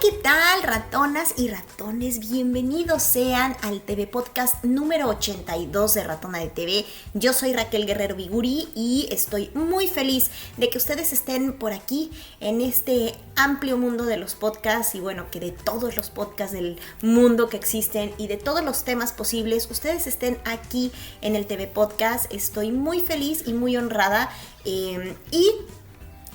¿Qué tal, ratonas y ratones? Bienvenidos sean al TV Podcast número 82 de Ratona de TV. Yo soy Raquel Guerrero Viguri y estoy muy feliz de que ustedes estén por aquí en este amplio mundo de los podcasts y bueno, que de todos los podcasts del mundo que existen y de todos los temas posibles, ustedes estén aquí en el TV Podcast. Estoy muy feliz y muy honrada y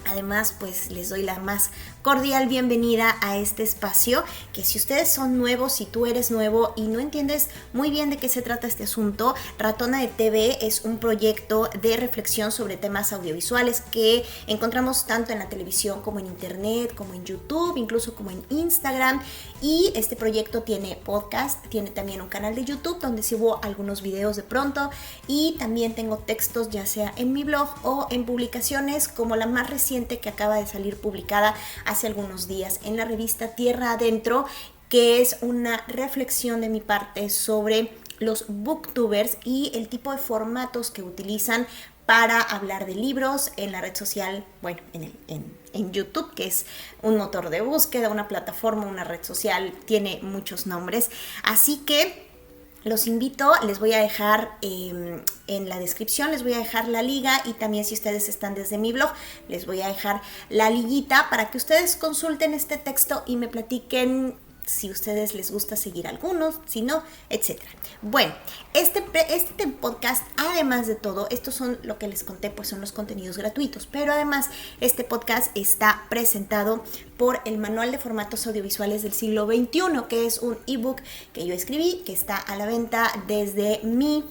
además, pues les doy la más cordial bienvenida a este espacio, que si ustedes son nuevos, si tú eres nuevo y no entiendes muy bien de qué se trata este asunto, Ratona de TV es un proyecto de reflexión sobre temas audiovisuales que encontramos tanto en la televisión como en internet, como en YouTube, incluso como en Instagram. Y este proyecto tiene podcast, tiene también un canal de YouTube donde subo algunos videos de pronto y también tengo textos ya sea en mi blog o en publicaciones como la más reciente que acaba de salir publicada hace algunos días en la revista Tierra Adentro, que es una reflexión de mi parte sobre los booktubers y el tipo de formatos que utilizan para hablar de libros en la red social, bueno, en YouTube, que es un motor de búsqueda, una plataforma, una red social, tiene muchos nombres. Así que los invito, les voy a dejar en la descripción, les voy a dejar la liga y también si ustedes están desde mi blog, les voy a dejar la liguita para que ustedes consulten este texto y me platiquen si a ustedes les gusta seguir algunos, si no, etc. Bueno, este podcast, además de todo, estos son lo que les conté, pues son los contenidos gratuitos, pero además este podcast está presentado por el Manual de Formatos Audiovisuales del Siglo XXI, que es un ebook que yo escribí, que está a la venta desde mi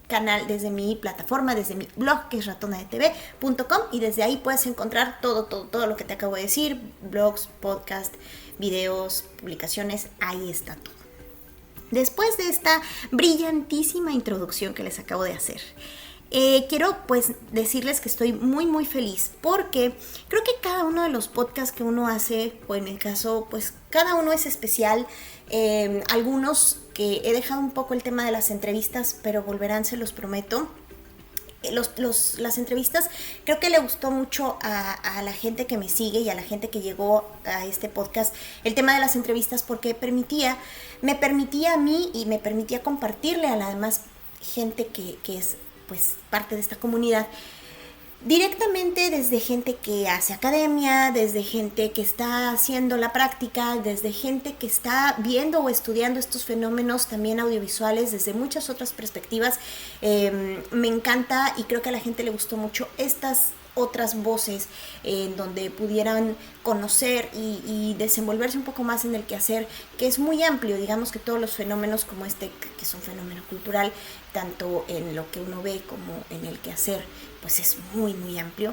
canal, desde mi plataforma, desde mi blog que es ratonadetv.com y desde ahí puedes encontrar todo lo que te acabo de decir, blogs, podcast, videos, publicaciones, ahí está todo. Después de esta brillantísima introducción que les acabo de hacer, quiero pues decirles que estoy muy feliz porque creo que cada uno de los podcasts que uno hace, o en el caso pues cada uno es especial. Algunos que he dejado un poco el tema de las entrevistas, pero volverán, se los prometo. Las entrevistas creo que le gustó mucho a la gente que me sigue y a la gente que llegó a este podcast el tema de las entrevistas porque me permitía a mí y me permitía compartirle a la demás gente que es pues parte de esta comunidad directamente desde gente que hace academia, desde gente que está haciendo la práctica, desde gente que está viendo o estudiando estos fenómenos también audiovisuales desde muchas otras perspectivas. Me encanta y creo que a la gente le gustó mucho estas otras voces en donde pudieran conocer y desenvolverse un poco más en el quehacer, que es muy amplio. Digamos que todos los fenómenos como este, que es un fenómeno cultural, tanto en lo que uno ve como en el quehacer, pues es muy amplio.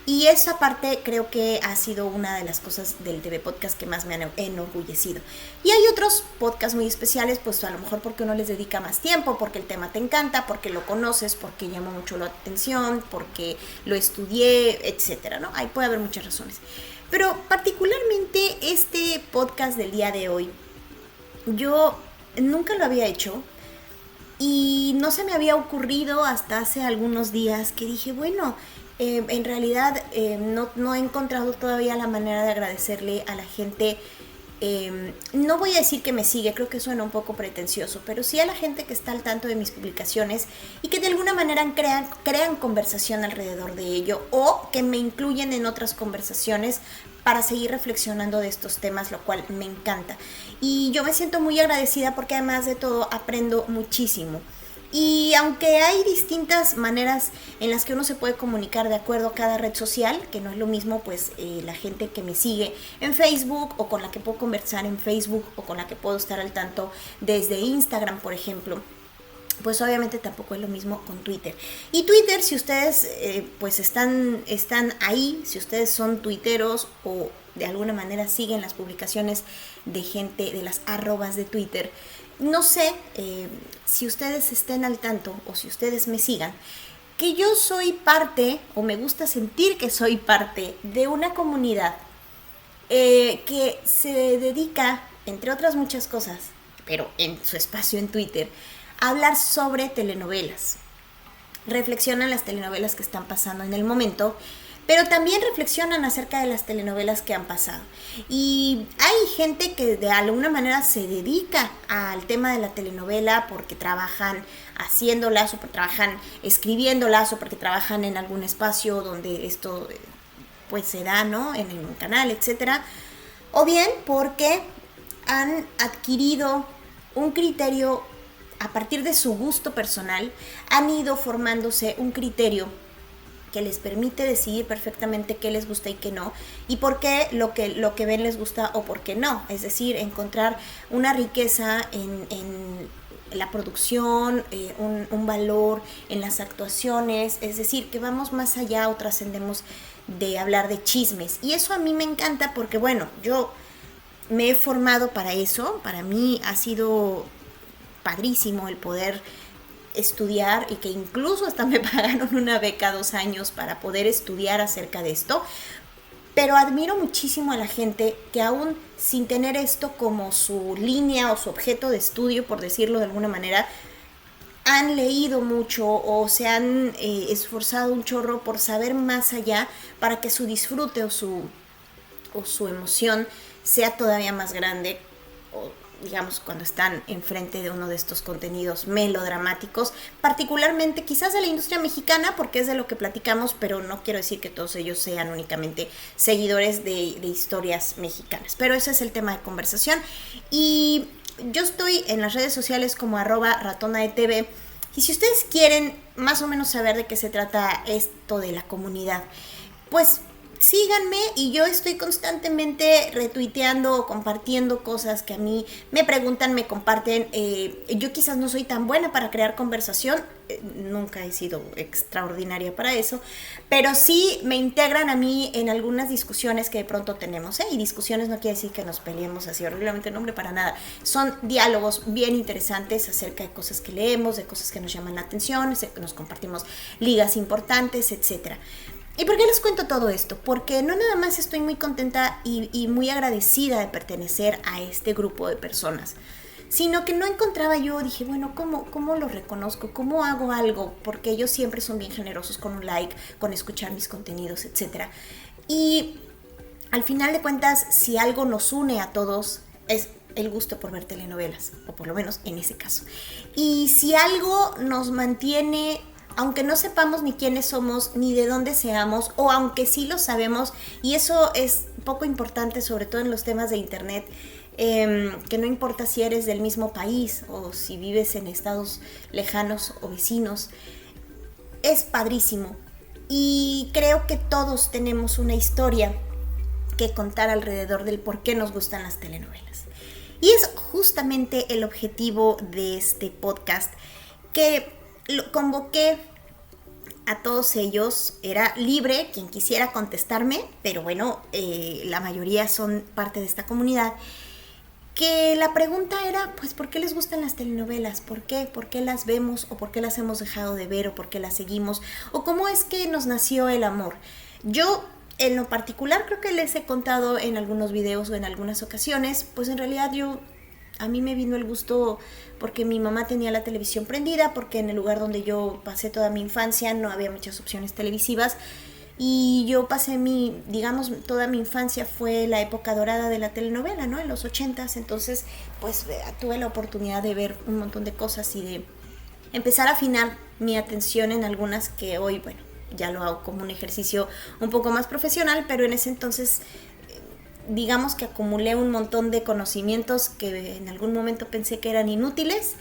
Y esa parte creo que ha sido una de las cosas del TV Podcast que más me han enorgullecido. Y hay otros podcasts muy especiales, pues a lo mejor porque uno les dedica más tiempo, porque el tema te encanta, porque lo conoces, porque llama mucho la atención, porque lo estudié, etcétera, ¿no? Ahí puede haber muchas razones. Pero particularmente este podcast del día de hoy, yo nunca lo había hecho y no se me había ocurrido hasta hace algunos días que dije, bueno, en realidad no he encontrado todavía la manera de agradecerle a la gente. No voy a decir que me sigue, creo que suena un poco pretencioso, pero sí a la gente que está al tanto de mis publicaciones y que de alguna manera crean conversación alrededor de ello o que me incluyen en otras conversaciones para seguir reflexionando de estos temas, lo cual me encanta. Y yo me siento muy agradecida porque además de todo aprendo muchísimo. Y aunque hay distintas maneras en las que uno se puede comunicar de acuerdo a cada red social, que no es lo mismo pues la gente que me sigue en Facebook o con la que puedo conversar en Facebook o con la que puedo estar al tanto desde Instagram, por ejemplo, pues obviamente tampoco es lo mismo con Twitter. Y Twitter, si ustedes pues están ahí, si ustedes son tuiteros o de alguna manera siguen las publicaciones de gente, de las arrobas de Twitter, no sé si ustedes estén al tanto o si ustedes me sigan, que yo soy parte, o me gusta sentir que soy parte de una comunidad que se dedica, entre otras muchas cosas, pero en su espacio en Twitter, a hablar sobre telenovelas. Reflexionan las telenovelas que están pasando en el momento, pero también reflexionan acerca de las telenovelas que han pasado. Y hay gente que de alguna manera se dedica al tema de la telenovela porque trabajan haciéndolas, o porque trabajan escribiéndolas, o porque trabajan en algún espacio donde esto pues se da, ¿no? En un canal, etcétera. O bien porque han adquirido un criterio a partir de su gusto personal, han ido formándose un criterio que les permite decidir perfectamente qué les gusta y qué no, y por qué lo que ven les gusta o por qué no. Es decir, encontrar una riqueza en la producción, un valor en las actuaciones, es decir, que vamos más allá o trascendemos de hablar de chismes. Y eso a mí me encanta porque, bueno, yo me he formado para eso. Para mí ha sido padrísimo el poder estudiar, y que incluso hasta me pagaron una beca 2 años para poder estudiar acerca de esto. Pero admiro muchísimo a la gente que aún sin tener esto como su línea o su objeto de estudio, por decirlo de alguna manera, han leído mucho o se han esforzado un chorro por saber más allá para que su disfrute o su emoción sea todavía más grande, o digamos cuando están enfrente de uno de estos contenidos melodramáticos, particularmente quizás de la industria mexicana, porque es de lo que platicamos, pero no quiero decir que todos ellos sean únicamente seguidores de historias mexicanas, pero ese es el tema de conversación. Y yo estoy en las redes sociales como @ratonaetv, y si ustedes quieren más o menos saber de qué se trata esto de la comunidad, pues síganme, y yo estoy constantemente retuiteando o compartiendo cosas que a mí me preguntan, me comparten. Yo quizás no soy tan buena para crear conversación, nunca he sido extraordinaria para eso, pero sí me integran a mí en algunas discusiones que de pronto tenemos, y discusiones no quiere decir que nos peleemos así horriblemente, no, hombre, para nada. Son diálogos bien interesantes acerca de cosas que leemos, de cosas que nos llaman la atención, nos compartimos ligas importantes, etcétera. ¿Y por qué les cuento todo esto? Porque no nada más estoy muy contenta y muy agradecida de pertenecer a este grupo de personas, sino que no encontraba yo, dije, bueno, ¿cómo lo reconozco? ¿Cómo hago algo? Porque ellos siempre son bien generosos con un like, con escuchar mis contenidos, etc. Y al final de cuentas, si algo nos une a todos, es el gusto por ver telenovelas, o por lo menos en ese caso. Y si algo nos mantiene, aunque no sepamos ni quiénes somos, ni de dónde seamos, o aunque sí lo sabemos, y eso es poco importante, sobre todo en los temas de internet, que no importa si eres del mismo país o si vives en estados lejanos o vecinos, es padrísimo. Y creo que todos tenemos una historia que contar alrededor del por qué nos gustan las telenovelas. Y es justamente el objetivo de este podcast, que lo convoqué a todos ellos. Era libre quien quisiera contestarme, pero bueno, la mayoría son parte de esta comunidad. Que la pregunta era, pues, ¿por qué les gustan las telenovelas? ¿Por qué? ¿Por qué las vemos? ¿O por qué las hemos dejado de ver? ¿O por qué las seguimos? ¿O cómo es que nos nació el amor? Yo, en lo particular, creo que les he contado en algunos videos o en algunas ocasiones, pues en realidad a mí me vino el gusto porque mi mamá tenía la televisión prendida, porque en el lugar donde yo pasé toda mi infancia no había muchas opciones televisivas, y yo pasé toda mi infancia fue la época dorada de la telenovela, ¿no? En los 80s, entonces pues tuve la oportunidad de ver un montón de cosas y de empezar a afinar mi atención en algunas que hoy, bueno, ya lo hago como un ejercicio un poco más profesional, pero en ese entonces digamos que acumulé un montón de conocimientos que en algún momento pensé que eran inútiles,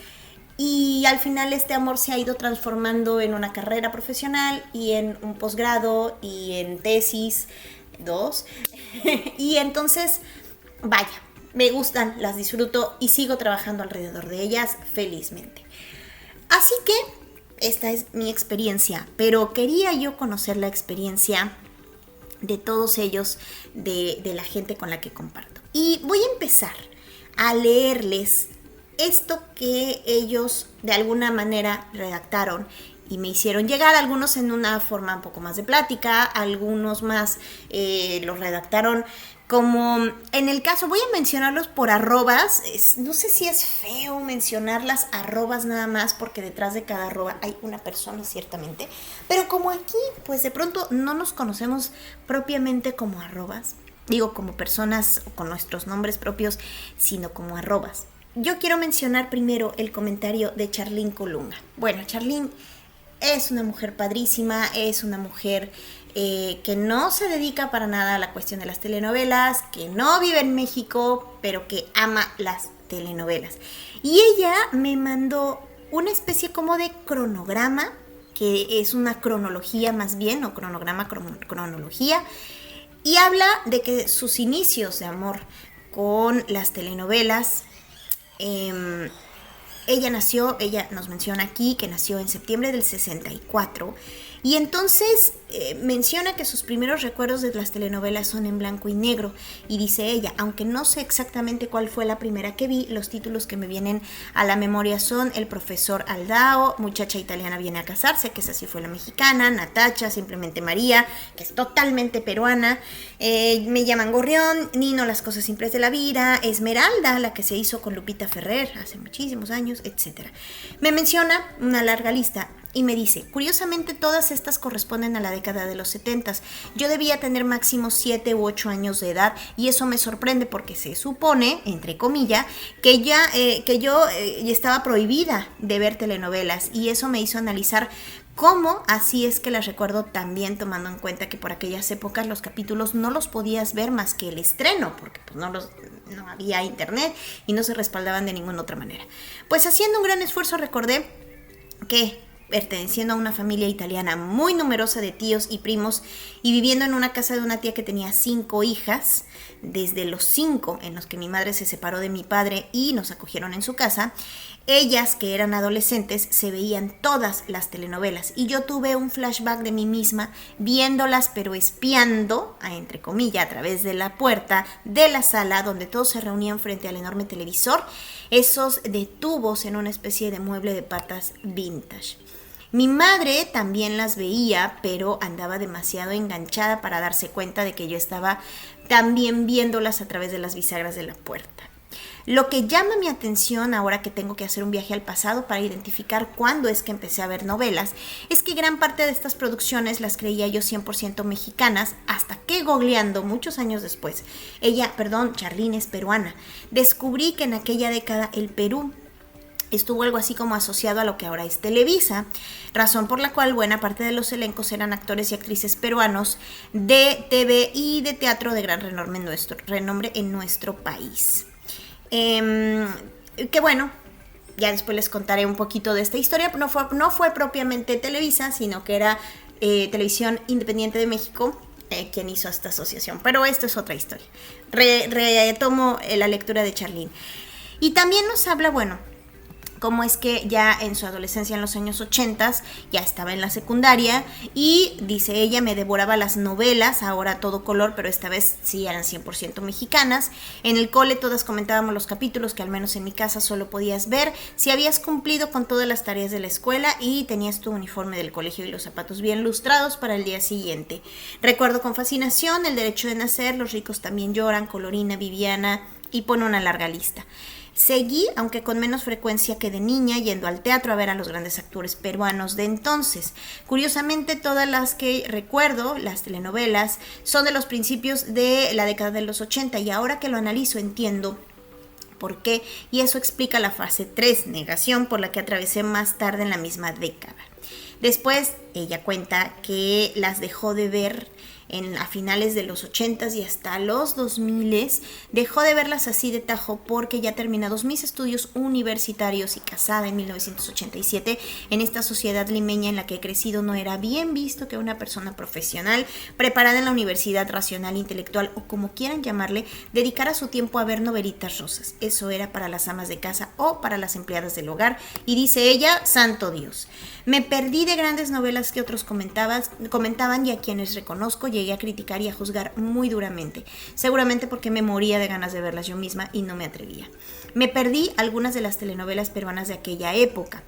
y al final este amor se ha ido transformando en una carrera profesional y en un posgrado y en tesis 2 y entonces, vaya, me gustan, las disfruto y sigo trabajando alrededor de ellas felizmente. Así que esta es mi experiencia, pero quería yo conocer la experiencia de todos ellos, de la gente con la que comparto. Y voy a empezar a leerles esto que ellos de alguna manera redactaron y me hicieron llegar, algunos en una forma un poco más de plática, algunos más los redactaron Como en el caso, voy a mencionarlos por arrobas, no sé si es feo mencionar las arrobas nada más porque detrás de cada arroba hay una persona ciertamente, pero como aquí pues de pronto no nos conocemos propiamente como arrobas, digo como personas o con nuestros nombres propios, sino como arrobas. Yo quiero mencionar primero el comentario de Charlene Colunga. Bueno, Charlene es una mujer padrísima, es una mujer que no se dedica para nada a la cuestión de las telenovelas, que no vive en México, pero que ama las telenovelas. Y ella me mandó una especie como de cronograma, que es una cronología más bien, o cronograma, cronología, y habla de que sus inicios de amor con las telenovelas, ella nos menciona aquí que nació en septiembre del 64 y entonces menciona que sus primeros recuerdos de las telenovelas son en blanco y negro y dice ella, aunque no sé exactamente cuál fue la primera que vi, los títulos que me vienen a la memoria son El profesor Aldao, Muchacha italiana viene a casarse, que esa sí fue la mexicana, Natacha, Simplemente María, que es totalmente peruana, Me llaman Gorrión, Nino, Las cosas simples de la vida, Esmeralda, la que se hizo con Lupita Ferrer hace muchísimos años, etc. Me menciona una larga lista y me dice, curiosamente todas estas corresponden a la década de los 70s. Yo debía tener máximo 7 u 8 años de edad y eso me sorprende porque se supone, entre comillas, que yo estaba prohibida de ver telenovelas y eso me hizo analizar cómo así es que las recuerdo también tomando en cuenta que por aquellas épocas los capítulos no los podías ver más que el estreno porque pues no había internet y no se respaldaban de ninguna otra manera. Pues haciendo un gran esfuerzo recordé que perteneciendo a una familia italiana muy numerosa de tíos y primos y viviendo en una casa de una tía que tenía 5 hijas, desde los 5 en los que mi madre se separó de mi padre y nos acogieron en su casa, ellas que eran adolescentes se veían todas las telenovelas y yo tuve un flashback de mí misma viéndolas pero espiando, entre comillas, a través de la puerta de la sala donde todos se reunían frente al enorme televisor, esos de tubos en una especie de mueble de patas vintage. Mi madre también las veía, pero andaba demasiado enganchada para darse cuenta de que yo estaba también viéndolas a través de las bisagras de la puerta. Lo que llama mi atención ahora que tengo que hacer un viaje al pasado para identificar cuándo es que empecé a ver novelas, es que gran parte de estas producciones las creía yo 100% mexicanas, hasta que googleando muchos años después, Charlene es peruana, descubrí que en aquella década el Perú estuvo algo así como asociado a lo que ahora es Televisa, razón por la cual buena parte de los elencos eran actores y actrices peruanos de TV y de teatro de gran renombre en nuestro país. Que bueno, ya después les contaré un poquito de esta historia. No fue propiamente Televisa, sino que era Televisión Independiente de México quien hizo esta asociación, pero esto es otra historia. Retomo la lectura de Charlene. Y también nos habla, bueno, cómo es que ya en su adolescencia, en los años 80, ya estaba en la secundaria y, dice ella, me devoraba las novelas, ahora a todo color, pero esta vez sí eran 100% mexicanas. En el cole todas comentábamos los capítulos que al menos en mi casa solo podías ver si habías cumplido con todas las tareas de la escuela y tenías tu uniforme del colegio y los zapatos bien lustrados para el día siguiente. Recuerdo con fascinación El derecho de nacer, Los ricos también lloran, Colorina, Viviana y pone una larga lista. Seguí, aunque con menos frecuencia que de niña, yendo al teatro a ver a los grandes actores peruanos de entonces. Curiosamente, todas las que recuerdo, las telenovelas, son de los principios de la década de los 80 y ahora que lo analizo entiendo por qué y eso explica la fase 3, negación, por la que atravesé más tarde en la misma década. Después, ella cuenta que las dejó de ver a finales de los 80s y hasta los 2000s, dejó de verlas así de tajo porque ya terminados mis estudios universitarios y casada en 1987, en esta sociedad limeña en la que he crecido no era bien visto que una persona profesional preparada en la universidad racional, intelectual o como quieran llamarle, dedicara su tiempo a ver novelitas rosas. Eso era para las amas de casa o para las empleadas del hogar y dice ella, santo Dios. Me perdí de grandes novelas que otros comentaban y a quienes reconozco llegué a criticar y a juzgar muy duramente, seguramente porque me moría de ganas de verlas yo misma y no me atrevía. Me perdí algunas de las telenovelas peruanas de aquella época.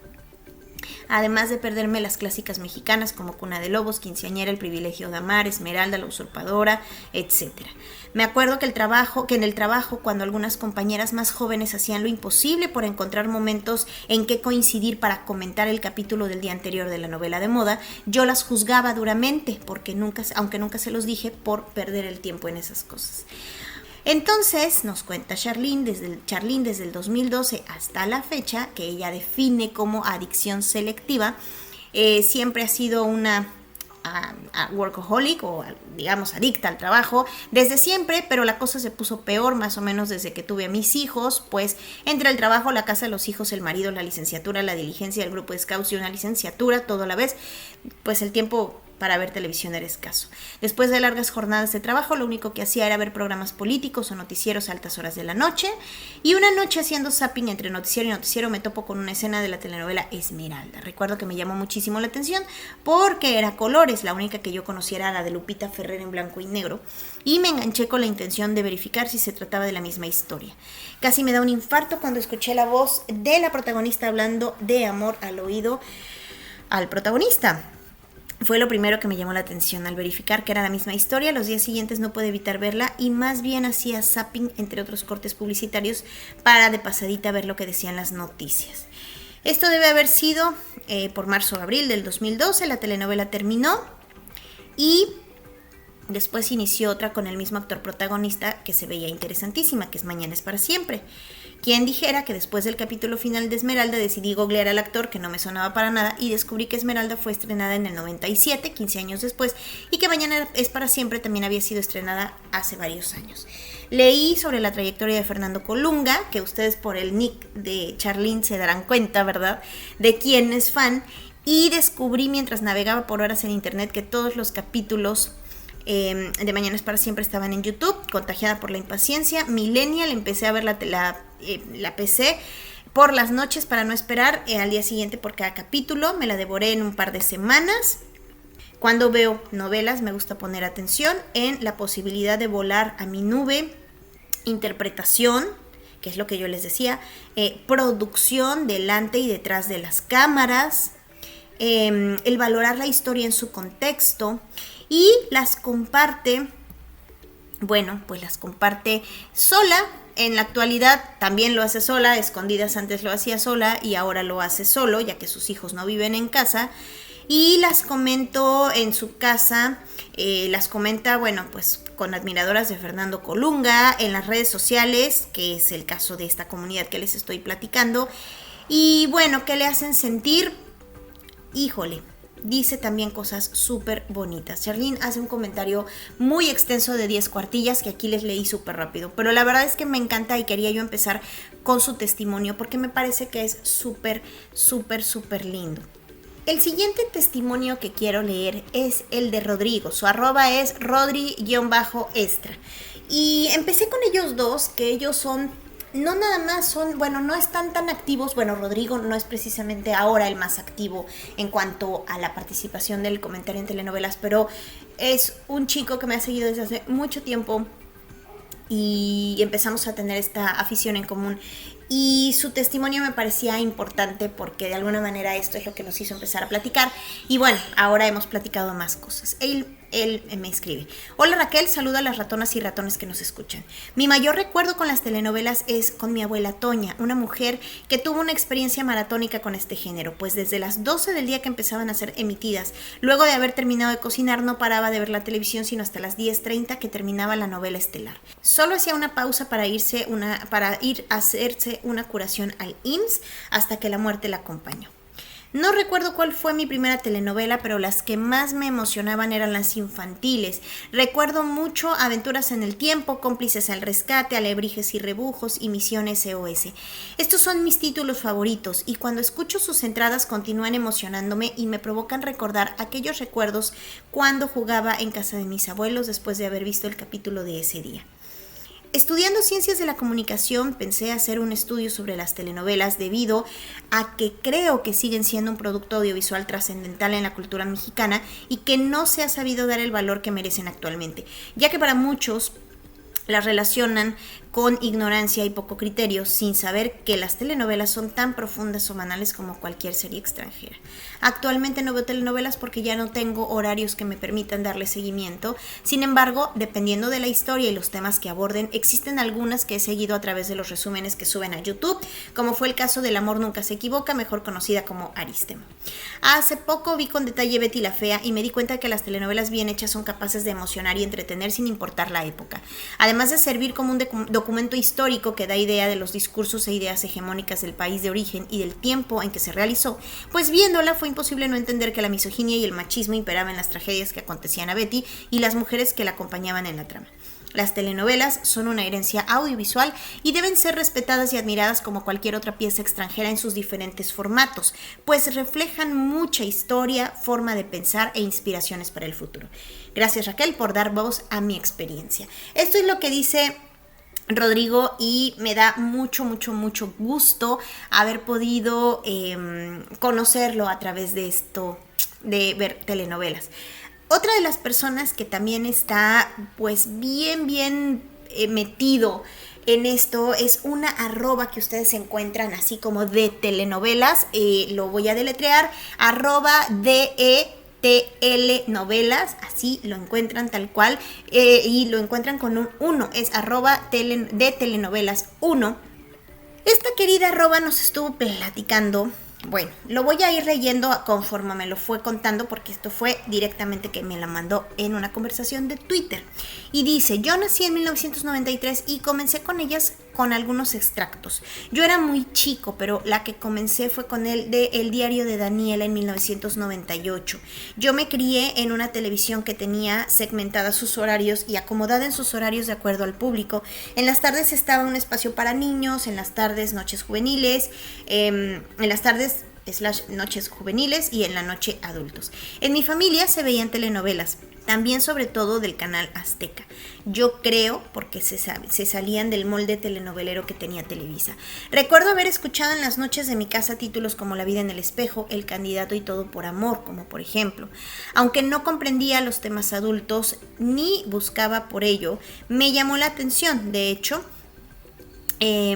además de perderme las clásicas mexicanas como Cuna de Lobos, Quinceañera, El privilegio de amar, Esmeralda, La usurpadora, etc. Me acuerdo que en el trabajo, cuando algunas compañeras más jóvenes hacían lo imposible por encontrar momentos en que coincidir para comentar el capítulo del día anterior de la novela de moda, yo las juzgaba duramente, aunque nunca se los dije, por perder el tiempo en esas cosas. Entonces nos cuenta Charlene desde el 2012 hasta la fecha, que ella define como adicción selectiva. Siempre ha sido una workaholic, o digamos adicta al trabajo desde siempre, pero la cosa se puso peor más o menos desde que tuve a mis hijos, pues entre el trabajo, la casa, los hijos, el marido, la licenciatura, la diligencia, el grupo de scouts y una licenciatura, todo a la vez, pues el tiempo para ver televisión era escaso. Después de largas jornadas de trabajo, lo único que hacía era ver programas políticos o noticieros a altas horas de la noche. Y una noche haciendo zapping entre noticiero y noticiero me topo con una escena de la telenovela Esmeralda. Recuerdo que me llamó muchísimo la atención porque era colores, la única que yo conocía era la de Lupita Ferrer en blanco y negro. Y me enganché con la intención de verificar si se trataba de la misma historia. Casi me da un infarto cuando escuché la voz de la protagonista hablando de amor al oído al protagonista. Fue lo primero que me llamó la atención. Al verificar que era la misma historia, los días siguientes no pude evitar verla y más bien hacía zapping entre otros cortes publicitarios para de pasadita ver lo que decían las noticias. Esto debe haber sido por marzo o abril del 2012, la telenovela terminó y después inició otra con el mismo actor protagonista que se veía interesantísima, que es Mañana es para siempre. Quien dijera que después del capítulo final de Esmeralda decidí googlear al actor, que no me sonaba para nada, y descubrí que Esmeralda fue estrenada en el 97, 15 años después, y que Mañana es para siempre también había sido estrenada hace varios años. Leí sobre la trayectoria de Fernando Colunga, que ustedes por el nick de Charlene se darán cuenta, ¿verdad?, de quién es fan, y descubrí mientras navegaba por horas en internet que todos los capítulos de Mañana es para siempre estaban en YouTube. Contagiada por la impaciencia millennial, empecé a ver la PC por las noches para no esperar al día siguiente por cada capítulo. Me la devoré en un par de semanas. Cuando veo novelas me gusta poner atención en la posibilidad de volar a mi nube, interpretación, que es lo que yo les decía, producción delante y detrás de las cámaras, el valorar la historia en su contexto. Y las comparte, pues las comparte sola. En la actualidad también lo hace sola, Escondidas antes lo hacía sola y ahora lo hace solo, ya que sus hijos no viven en casa. Y las comento en su casa, las comenta, pues con admiradoras de Fernando Colunga, en las redes sociales, que es el caso de esta comunidad que les estoy platicando. Y bueno, ¿qué le hacen sentir? Híjole. Dice también cosas súper bonitas. Charlene hace un comentario muy extenso de 10 cuartillas que aquí les leí súper rápido. Pero la verdad es que me encanta y quería yo empezar con su testimonio porque me parece que es súper, súper, súper lindo. El siguiente testimonio que quiero leer es el de Rodrigo. Su arroba es rodri_extra. Y empecé con ellos dos, que ellos son... No nada más no están tan activos. Bueno, Rodrigo no es precisamente ahora el más activo en cuanto a la participación del comentario en telenovelas, pero es un chico que me ha seguido desde hace mucho tiempo y empezamos a tener esta afición en común. Y su testimonio me parecía importante porque de alguna manera esto es lo que nos hizo empezar a platicar. Y bueno, ahora hemos platicado más cosas. Él me escribe: hola Raquel, saludo a las ratonas y ratones que nos escuchan. Mi mayor recuerdo con las telenovelas es con mi abuela Toña, una mujer que tuvo una experiencia maratónica con este género, pues desde las 12 del día que empezaban a ser emitidas, luego de haber terminado de cocinar, no paraba de ver la televisión sino hasta las 10:30 que terminaba la novela estelar. Solo hacía una pausa para ir a hacerse una curación al IMSS hasta que la muerte la acompañó. No recuerdo cuál fue mi primera telenovela, pero las que más me emocionaban eran las infantiles. Recuerdo mucho Aventuras en el Tiempo, Cómplices al Rescate, Alebrijes y Rebujos y Misión SOS. Estos son mis títulos favoritos y cuando escucho sus entradas continúan emocionándome y me provocan recordar aquellos recuerdos cuando jugaba en casa de mis abuelos después de haber visto el capítulo de ese día. Estudiando Ciencias de la Comunicación, pensé hacer un estudio sobre las telenovelas debido a que creo que siguen siendo un producto audiovisual trascendental en la cultura mexicana y que no se ha sabido dar el valor que merecen actualmente, ya que para muchos las relacionan con ignorancia y poco criterio, sin saber que las telenovelas son tan profundas o banales como cualquier serie extranjera. Actualmente no veo telenovelas porque ya no tengo horarios que me permitan darle seguimiento. Sin embargo, dependiendo de la historia y los temas que aborden, existen algunas que he seguido a través de los resúmenes que suben a YouTube, como fue el caso del Amor nunca se equivoca, mejor conocida como Aristemo. Hace poco vi con detalle Betty la Fea y me di cuenta que las telenovelas bien hechas son capaces de emocionar y entretener sin importar la época. Además de servir como un documento histórico que da idea de los discursos e ideas hegemónicas del país de origen y del tiempo en que se realizó, pues viéndola fue imposible no entender que la misoginia y el machismo imperaban en las tragedias que acontecían a Betty y las mujeres que la acompañaban en la trama. Las telenovelas son una herencia audiovisual y deben ser respetadas y admiradas como cualquier otra pieza extranjera en sus diferentes formatos, pues reflejan mucha historia, forma de pensar e inspiraciones para el futuro. Gracias, Raquel, por dar voz a mi experiencia. Esto es lo que dice Rodrigo y me da mucho gusto haber podido conocerlo a través de esto, de ver telenovelas. Otra de las personas que también está pues bien metido en esto es una arroba que ustedes encuentran así como de telenovelas, lo voy a deletrear, @DETLnovelas, así lo encuentran tal cual, y lo encuentran con un 1, es de telenovelas 1. Esta querida arroba nos estuvo platicando. Bueno, lo voy a ir leyendo conforme me lo fue contando porque esto fue directamente que me la mandó en una conversación de Twitter. Y dice, yo nací en 1993 y comencé con ellas con algunos extractos. Yo era muy chico, pero la que comencé fue con el de El diario de Daniela en 1998. Yo me crié en una televisión que tenía segmentadas sus horarios y acomodada en sus horarios de acuerdo al público. En las tardes estaba un espacio para niños, en las tardes noches juveniles, en las tardes noches juveniles y en la noche adultos. En mi familia se veían telenovelas, también sobre todo del canal Azteca. Yo creo porque se salían del molde telenovelero que tenía Televisa. Recuerdo haber escuchado en las noches de mi casa títulos como La vida en el espejo, El candidato y Todo por amor, como por ejemplo. Aunque no comprendía los temas adultos ni buscaba por ello, me llamó la atención. De hecho,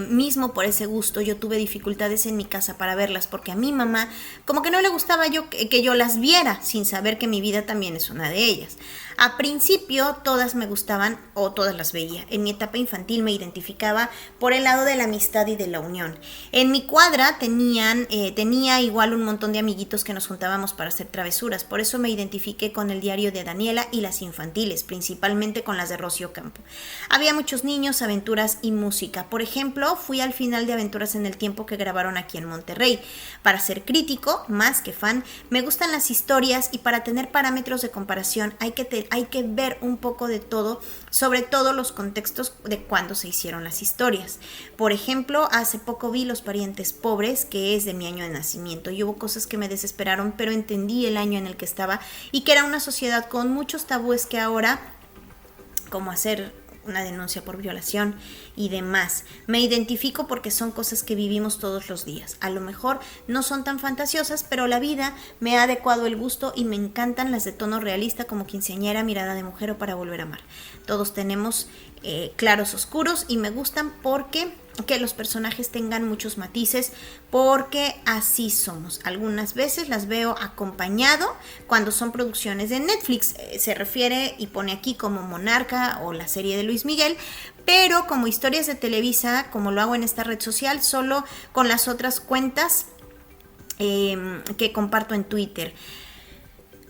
mismo por ese gusto yo tuve dificultades en mi casa para verlas porque a mi mamá como que no le gustaba que yo las viera sin saber que mi vida también es una de ellas. A principio todas me gustaban o todas las veía. En mi etapa infantil me identificaba por el lado de la amistad y de la unión. En mi cuadra tenía igual un montón de amiguitos que nos juntábamos para hacer travesuras. Por eso me identifiqué con el diario de Daniela y las infantiles, principalmente con las de Rocío Campo. Había muchos niños, aventuras y música. Por ejemplo, fui al final de Aventuras en el Tiempo que grabaron aquí en Monterrey. Para ser crítico, más que fan, me gustan las historias y para tener parámetros de comparación hay que ver un poco de todo, sobre todo los contextos de cuándo se hicieron las historias. Por ejemplo, hace poco vi Los parientes pobres, que es de mi año de nacimiento, y hubo cosas que me desesperaron, pero entendí el año en el que estaba y que era una sociedad con muchos tabúes que ahora, como hacer una denuncia por violación y demás. Me identifico porque son cosas que vivimos todos los días. A lo mejor no son tan fantasiosas, pero la vida me ha adecuado el gusto y me encantan las de tono realista como Quinceañera, Mirada de mujer o Para volver a amar. Todos tenemos claros oscuros y me gustan porque que los personajes tengan muchos matices, porque así somos. Algunas veces las veo acompañado cuando son producciones de Netflix, se refiere y pone aquí como Monarca o la serie de Luis Miguel, pero como historias de Televisa, como lo hago en esta red social, solo con las otras cuentas que comparto en Twitter.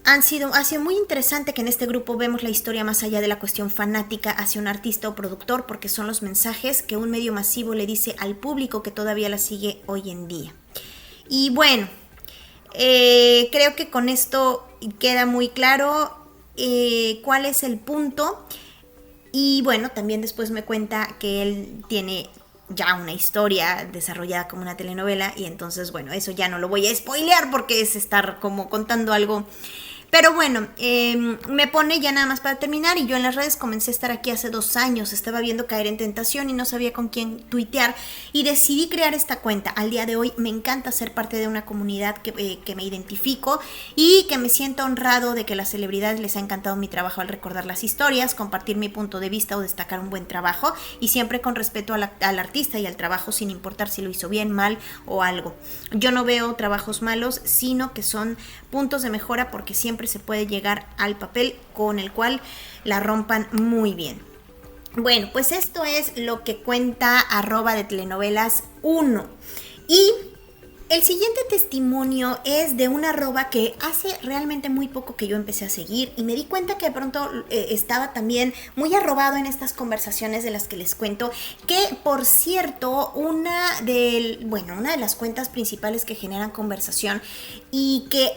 Ha sido muy interesante que en este grupo vemos la historia más allá de la cuestión fanática hacia un artista o productor, porque son los mensajes que un medio masivo le dice al público que todavía la sigue hoy en día. Y bueno, creo que con esto queda muy claro cuál es el punto. Y bueno, también después me cuenta que él tiene ya una historia desarrollada como una telenovela y entonces bueno, eso ya no lo voy a spoilear porque es estar como contando algo. Pero bueno, me pone ya nada más para terminar, y yo en las redes comencé a estar aquí hace 2 años, estaba viendo caer en tentación y no sabía con quién tuitear y decidí crear esta cuenta. Al día de hoy me encanta ser parte de una comunidad que me identifico y que me siento honrado de que a las celebridades les ha encantado mi trabajo al recordar las historias, compartir mi punto de vista o destacar un buen trabajo, y siempre con respeto al artista y al trabajo, sin importar si lo hizo bien, mal o algo. Yo no veo trabajos malos, sino que son puntos de mejora, porque siempre se puede llegar al papel con el cual la rompan muy bien. Bueno, pues esto es lo que cuenta @ de telenovelas 1. Y el siguiente testimonio es de una @ que hace realmente muy poco que yo empecé a seguir, y me di cuenta que de pronto estaba también muy arrobado en estas conversaciones de las que les cuento, que por cierto, una de las cuentas principales que generan conversación y que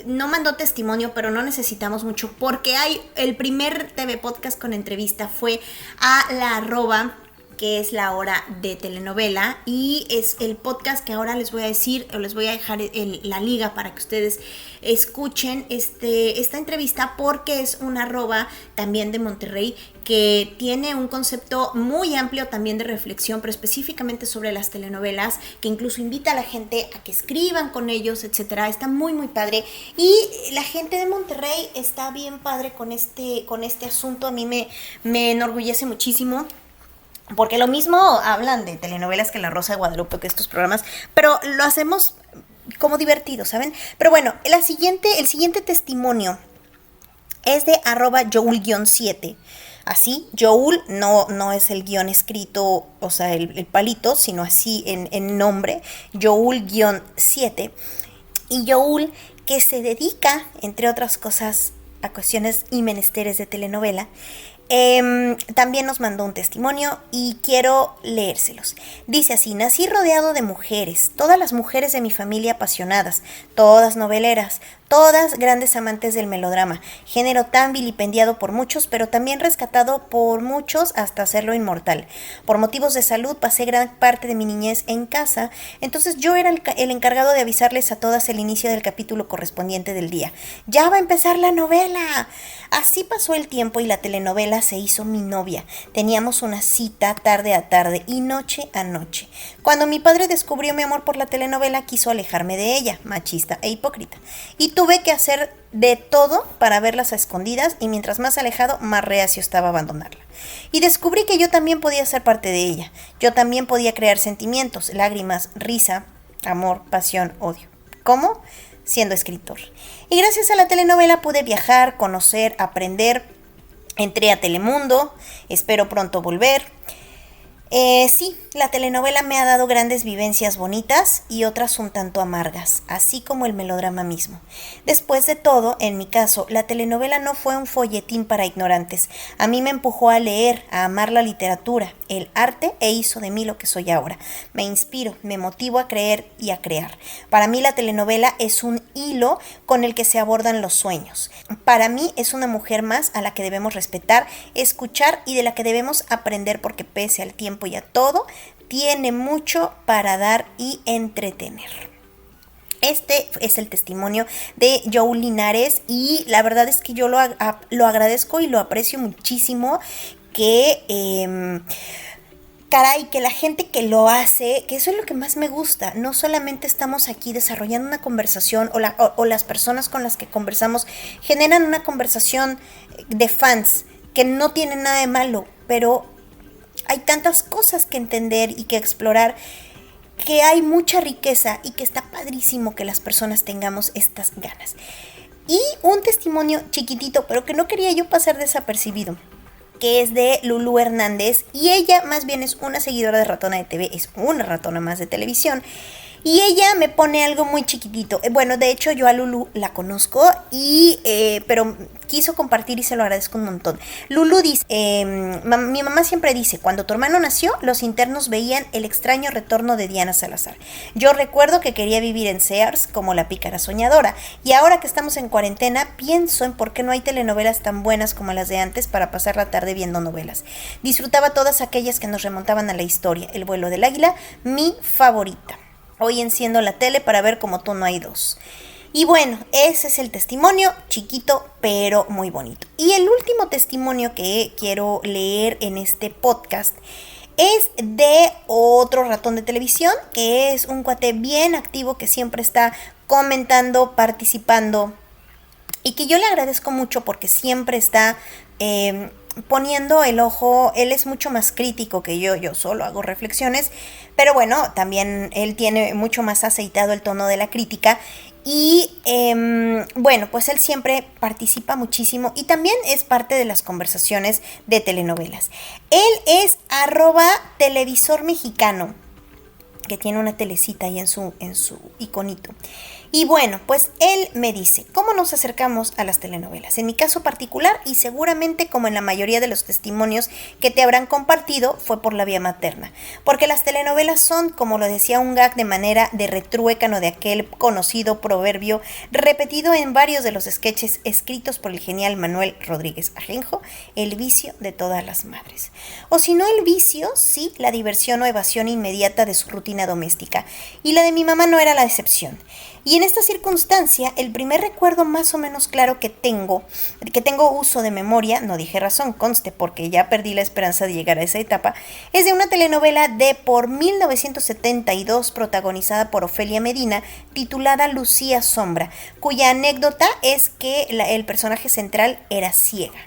no mandó testimonio, pero no necesitamos mucho, porque el primer TV podcast con entrevista fue a la @ que es La Hora de Telenovela, y es el podcast que ahora les voy a decir, o les voy a dejar la liga para que ustedes escuchen esta entrevista, porque es una @ también de Monterrey, que tiene un concepto muy amplio también de reflexión, pero específicamente sobre las telenovelas, que incluso invita a la gente a que escriban con ellos, etcétera. Está muy muy padre, y la gente de Monterrey está bien padre con este asunto. A mí me enorgullece muchísimo, porque lo mismo hablan de telenovelas que La Rosa de Guadalupe, que estos programas, pero lo hacemos como divertido, ¿saben? Pero bueno, el siguiente testimonio es de @Joul-7. Así, Joul no es el guión escrito, o sea, el palito, sino así en nombre, Joul-7. Y Joul, que se dedica, entre otras cosas, a cuestiones y menesteres de telenovela, también nos mandó un testimonio y quiero leérselos. Dice así: nací rodeado de mujeres, todas las mujeres de mi familia apasionadas, todas noveleras, todas grandes amantes del melodrama, género tan vilipendiado por muchos, pero también rescatado por muchos hasta hacerlo inmortal. Por motivos de salud pasé gran parte de mi niñez en casa, entonces yo era el encargado de avisarles a todas el inicio del capítulo correspondiente del día. ¡Ya va a empezar la novela! Así pasó el tiempo y la telenovela se hizo mi novia. Teníamos una cita tarde a tarde y noche a noche. Cuando mi padre descubrió mi amor por la telenovela, quiso alejarme de ella, machista e hipócrita. Y tuve que hacer de todo para verlas a escondidas, y mientras más alejado, más reacio estaba a abandonarla. Y descubrí que yo también podía ser parte de ella. Yo también podía crear sentimientos, lágrimas, risa, amor, pasión, odio. ¿Cómo? Siendo escritor. Y gracias a la telenovela pude viajar, conocer, aprender. Entré a Telemundo, espero pronto volver. Sí, la telenovela me ha dado grandes vivencias bonitas y otras un tanto amargas, así como el melodrama mismo. Después de todo, en mi caso, la telenovela no fue un folletín para ignorantes. A mí me empujó a leer, a amar la literatura, el arte, e hizo de mí lo que soy ahora. Me inspiro, me motivo a creer y a crear. Para mí la telenovela es un hilo con el que se abordan los sueños. Para mí es una mujer más a la que debemos respetar, escuchar y de la que debemos aprender, porque pese al tiempo y a todo, tiene mucho para dar y entretener. Este es el testimonio de Joul Linares, y la verdad es que yo lo agradezco y lo aprecio muchísimo, que caray, que la gente que lo hace, que eso es lo que más me gusta. No solamente estamos aquí desarrollando una conversación, o las personas con las que conversamos generan una conversación de fans, que no tiene nada de malo, pero hay tantas cosas que entender y que explorar, que hay mucha riqueza y que está padrísimo que las personas tengamos estas ganas. Y un testimonio chiquitito, pero que no quería yo pasar desapercibido, que es de Lulú Hernández, y ella más bien es una seguidora de Ratona de TV, es una ratona más de televisión. Y ella me pone algo muy chiquitito. Bueno, de hecho yo a Lulú la conozco, pero quiso compartir y se lo agradezco un montón. Lulú dice, mi mamá siempre dice, cuando tu hermano nació, los internos veían el extraño retorno de Diana Salazar. Yo recuerdo que quería vivir en Sears como la pícara soñadora, y ahora que estamos en cuarentena, pienso en por qué no hay telenovelas tan buenas como las de antes para pasar la tarde viendo novelas. Disfrutaba todas aquellas que nos remontaban a la historia. El vuelo del águila, mi favorita. Hoy enciendo la tele para ver Como tú no hay dos. Y bueno, ese es el testimonio, chiquito pero muy bonito. Y el último testimonio que quiero leer en este podcast es de otro ratón de televisión, que es un cuate bien activo que siempre está comentando, participando, y que yo le agradezco mucho porque siempre está poniendo el ojo. Él es mucho más crítico que yo solo hago reflexiones, pero bueno, también él tiene mucho más aceitado el tono de la crítica. Y bueno, pues él siempre participa muchísimo y también es parte de las conversaciones de telenovelas. Él es @televisormexicano, que tiene una telecita ahí en su iconito. Y bueno, pues él me dice, ¿cómo nos acercamos a las telenovelas? En mi caso particular, y seguramente como en la mayoría de los testimonios que te habrán compartido, fue por la vía materna. Porque las telenovelas son, como lo decía un gag de manera de retruécano de aquel conocido proverbio, repetido en varios de los sketches escritos por el genial Manuel Rodríguez Ajenjo, el vicio de todas las madres. O si no el vicio, sí, la diversión o evasión inmediata de su rutina doméstica. Y la de mi mamá no era la excepción. Y en esta circunstancia, el primer recuerdo más o menos claro que tengo uso de memoria, no dije razón, conste, porque ya perdí la esperanza de llegar a esa etapa, es de una telenovela de por 1972 protagonizada por Ofelia Medina, titulada Lucía Sombra, cuya anécdota es que el personaje central era ciega.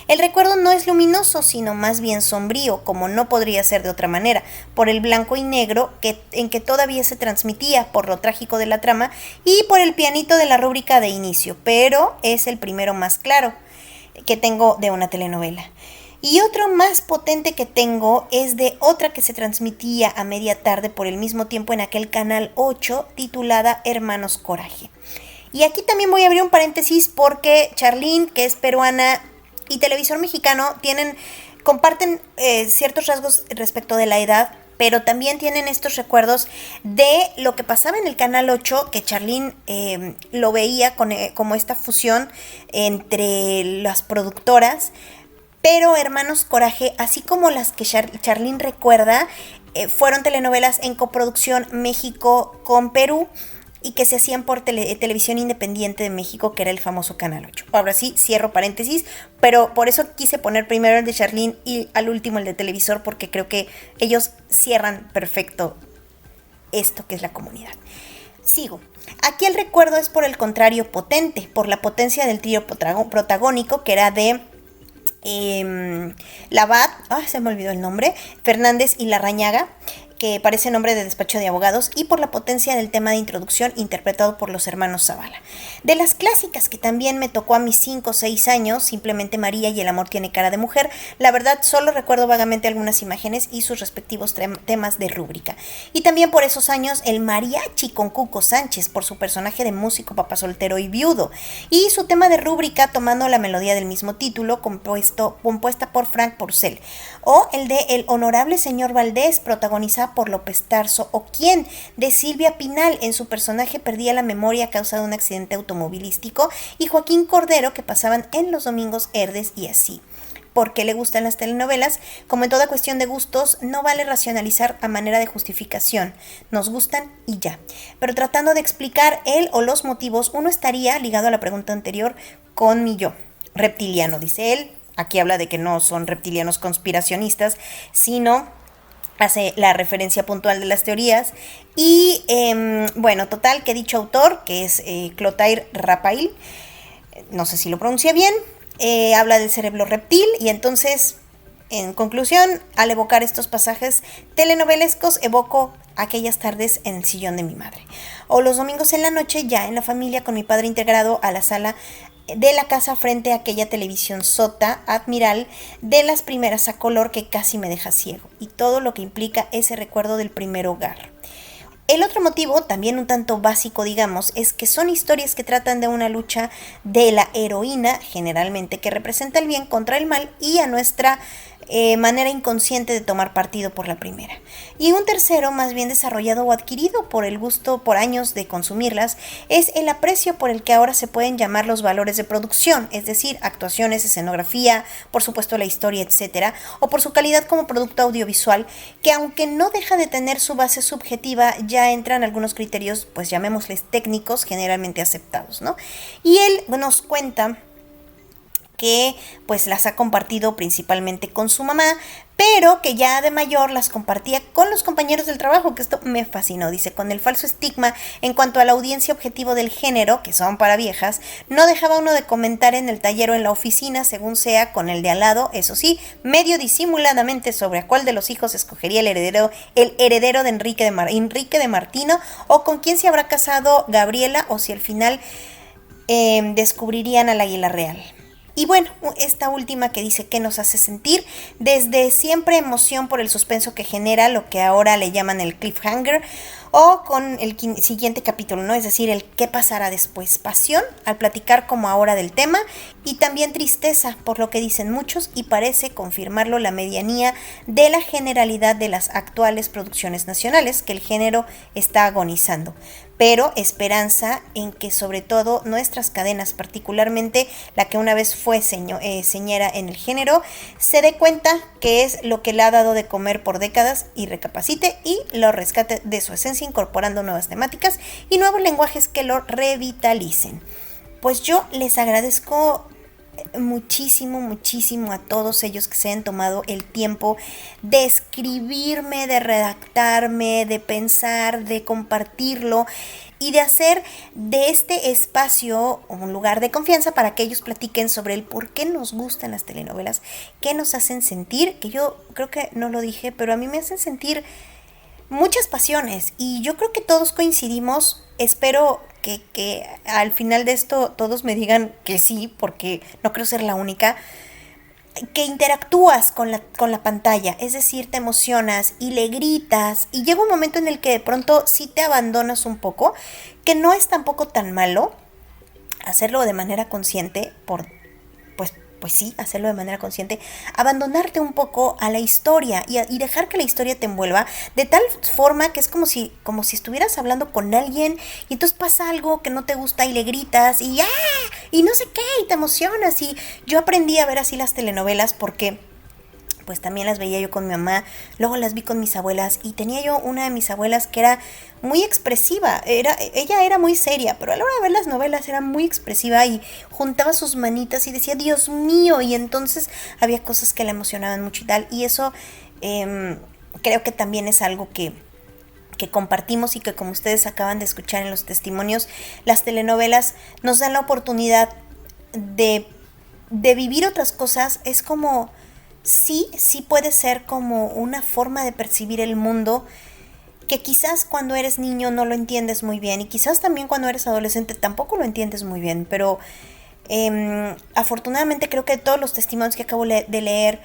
El recuerdo no es luminoso, sino más bien sombrío, como no podría ser de otra manera, por el blanco y negro en que todavía se transmitía, por lo trágico de la trama y por el pianito de la rúbrica de inicio, pero es el primero más claro que tengo de una telenovela. Y otro más potente que tengo es de otra que se transmitía a media tarde por el mismo tiempo en aquel canal 8, titulada Hermanos Coraje. Y aquí también voy a abrir un paréntesis porque Charlene, que es peruana, y Televisor Mexicano comparten ciertos rasgos respecto de la edad, pero también tienen estos recuerdos de lo que pasaba en el Canal 8, que Charlene lo veía como esta fusión entre las productoras, pero Hermanos Coraje, así como las que Charlene recuerda, fueron telenovelas en coproducción México con Perú, y que se hacían por Televisión Independiente de México, que era el famoso Canal 8. Ahora sí, cierro paréntesis, pero por eso quise poner primero el de Charlene y al último el de Televisor, porque creo que ellos cierran perfecto esto que es la comunidad. Sigo. Aquí el recuerdo es por el contrario potente, por la potencia del trío protagónico, que era de Labat, se me olvidó el nombre, Fernández y Larrañaga, que parece nombre de despacho de abogados, y por la potencia del tema de introducción interpretado por los hermanos Zavala. De las clásicas que también me tocó a mis 5 o 6 años, Simplemente María y El amor tiene cara de mujer, la verdad solo recuerdo vagamente algunas imágenes y sus respectivos temas de rúbrica. Y también por esos años el mariachi con Cuco Sánchez, por su personaje de músico papá soltero y viudo, y su tema de rúbrica tomando la melodía del mismo título, compuesta por Frank Porcel, o el de El honorable señor Valdés, protagonizada por López Tarso, o Quién, de Silvia Pinal, en su personaje perdía la memoria a causa de un accidente automovilístico, y Joaquín Cordero, que pasaban en los domingos Herdes y así. ¿Por qué le gustan las telenovelas? Como en toda cuestión de gustos, no vale racionalizar a manera de justificación. Nos gustan y ya. Pero tratando de explicar el o los motivos, uno estaría, ligado a la pregunta anterior, con mi yo reptiliano, dice él. Aquí habla de que no son reptilianos conspiracionistas, sino hace la referencia puntual de las teorías. Y bueno, total, que dicho autor, que es Clotaire Rapail, no sé si lo pronuncia bien, habla del cerebro reptil. Y entonces, en conclusión, al evocar estos pasajes telenovelescos, evoco aquellas tardes en el sillón de mi madre, o los domingos en la noche ya en la familia con mi padre integrado a la sala de la casa frente a aquella televisión sota Admiral de las primeras a color que casi me deja ciego, y todo lo que implica ese recuerdo del primer hogar. El otro motivo, también un tanto básico digamos, es que son historias que tratan de una lucha de la heroína, generalmente, que representa el bien contra el mal, y a nuestra manera inconsciente de tomar partido por la primera. Y un tercero, más bien desarrollado o adquirido por el gusto por años de consumirlas, es el aprecio por el que ahora se pueden llamar los valores de producción, es decir, actuaciones, escenografía, por supuesto la historia, etcétera, o por su calidad como producto audiovisual, que aunque no deja de tener su base subjetiva, ya entran algunos criterios, pues llamémosles técnicos, generalmente aceptados, ¿no? Y él nos cuenta que pues las ha compartido principalmente con su mamá, pero que ya de mayor las compartía con los compañeros del trabajo, que esto me fascinó. Dice, con el falso estigma en cuanto a la audiencia objetivo del género, que son para viejas, no dejaba uno de comentar en el taller o en la oficina, según sea, con el de al lado, eso sí, medio disimuladamente sobre a cuál de los hijos escogería el heredero de Enrique de Martino, o con quién se habrá casado Gabriela, o si al final descubrirían al águila real. Y bueno, esta última que dice que nos hace sentir desde siempre emoción por el suspenso que genera, lo que ahora le llaman el cliffhanger, o con el siguiente capítulo, ¿no? Es decir, el qué pasará después. Pasión al platicar como ahora del tema, y también tristeza por lo que dicen muchos, y parece confirmarlo la medianía de la generalidad de las actuales producciones nacionales, que el género está agonizando. Pero esperanza en que sobre todo nuestras cadenas, particularmente la que una vez fue señera en el género, se dé cuenta que es lo que le ha dado de comer por décadas y recapacite y lo rescate de su esencia, incorporando nuevas temáticas y nuevos lenguajes que lo revitalicen. Pues yo les agradezco muchísimo a todos ellos que se han tomado el tiempo de escribirme, de redactarme, de pensar, de compartirlo y de hacer de este espacio un lugar de confianza para que ellos platiquen sobre el por qué nos gustan las telenovelas, qué nos hacen sentir, que yo creo que no lo dije, pero a mí me hacen sentir muchas pasiones y yo creo que todos coincidimos. Espero que al final de esto todos me digan que sí, porque no creo ser la única, que interactúas con la pantalla, es decir, te emocionas y le gritas y llega un momento en el que de pronto sí te abandonas un poco, que no es tampoco tan malo hacerlo de manera consciente, pues sí, hacerlo de manera consciente, abandonarte un poco a la historia y dejar que la historia te envuelva de tal forma que es como si estuvieras hablando con alguien y entonces pasa algo que no te gusta y le gritas y ¡ah! Y no sé qué, y te emocionas. Y yo aprendí a ver así las telenovelas porque pues también las veía yo con mi mamá, luego las vi con mis abuelas y tenía yo una de mis abuelas que era muy expresiva, ella era muy seria, pero a la hora de ver las novelas era muy expresiva y juntaba sus manitas y decía Dios mío, y entonces había cosas que la emocionaban mucho y tal, y eso creo que también es algo que compartimos y que, como ustedes acaban de escuchar en los testimonios, las telenovelas nos dan la oportunidad de vivir otras cosas. Es como sí puede ser como una forma de percibir el mundo que quizás cuando eres niño no lo entiendes muy bien y quizás también cuando eres adolescente tampoco lo entiendes muy bien, pero afortunadamente creo que todos los testimonios que acabo de leer,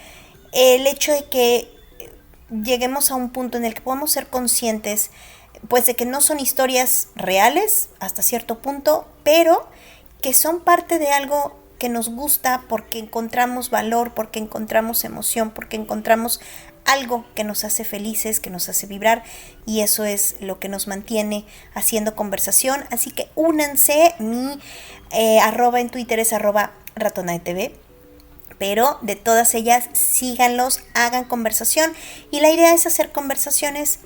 el hecho de que lleguemos a un punto en el que podamos ser conscientes pues de que no son historias reales hasta cierto punto, pero que son parte de algo que nos gusta porque encontramos valor, porque encontramos emoción, porque encontramos algo que nos hace felices, que nos hace vibrar, y eso es lo que nos mantiene haciendo conversación. Así que únanse, mi arroba en Twitter es @ratonadetv, pero de todas ellas síganlos, hagan conversación, y la idea es hacer conversaciones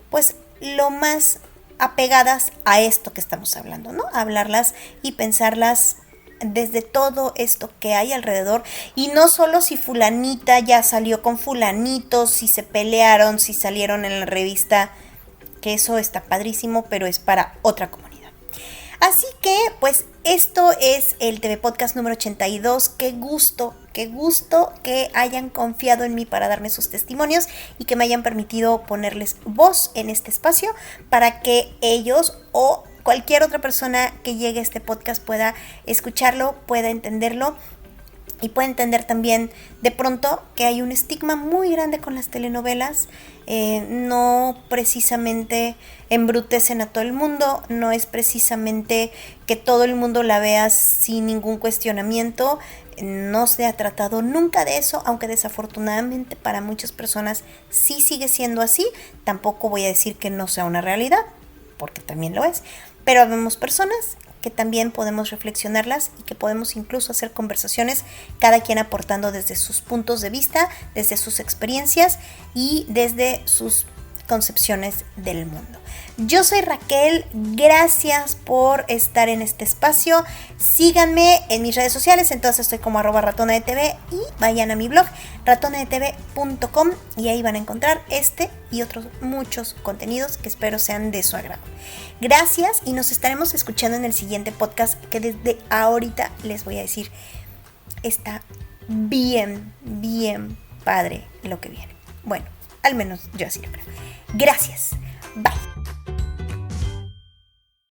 pues lo más apegadas a esto que estamos hablando, ¿no? Hablarlas y pensarlas desde todo esto que hay alrededor, y no solo si fulanita ya salió con fulanito, si se pelearon, si salieron en la revista, que eso está padrísimo, pero es para otra comunidad. Así que pues esto es el TV Podcast número 82. Qué gusto que hayan confiado en mí para darme sus testimonios y que me hayan permitido ponerles voz en este espacio para que ellos o cualquier otra persona que llegue a este podcast pueda escucharlo, pueda entenderlo y pueda entender también de pronto que hay un estigma muy grande con las telenovelas. No precisamente embrutecen a todo el mundo, no es precisamente que todo el mundo la vea sin ningún cuestionamiento. No se ha tratado nunca de eso, aunque desafortunadamente para muchas personas sí sigue siendo así. Tampoco voy a decir que no sea una realidad, porque también lo es. Pero vemos personas que también podemos reflexionarlas y que podemos incluso hacer conversaciones, cada quien aportando desde sus puntos de vista, desde sus experiencias y desde sus concepciones del mundo. Yo soy Raquel, gracias por estar en este espacio. Síganme en mis redes sociales, entonces estoy como @ratonadetv y vayan a mi blog ratonadetv.com y ahí van a encontrar este y otros muchos contenidos que espero sean de su agrado. Gracias y nos estaremos escuchando en el siguiente podcast que desde ahorita les voy a decir, está bien padre lo que viene. Bueno, al menos yo así lo creo. Gracias. Bye.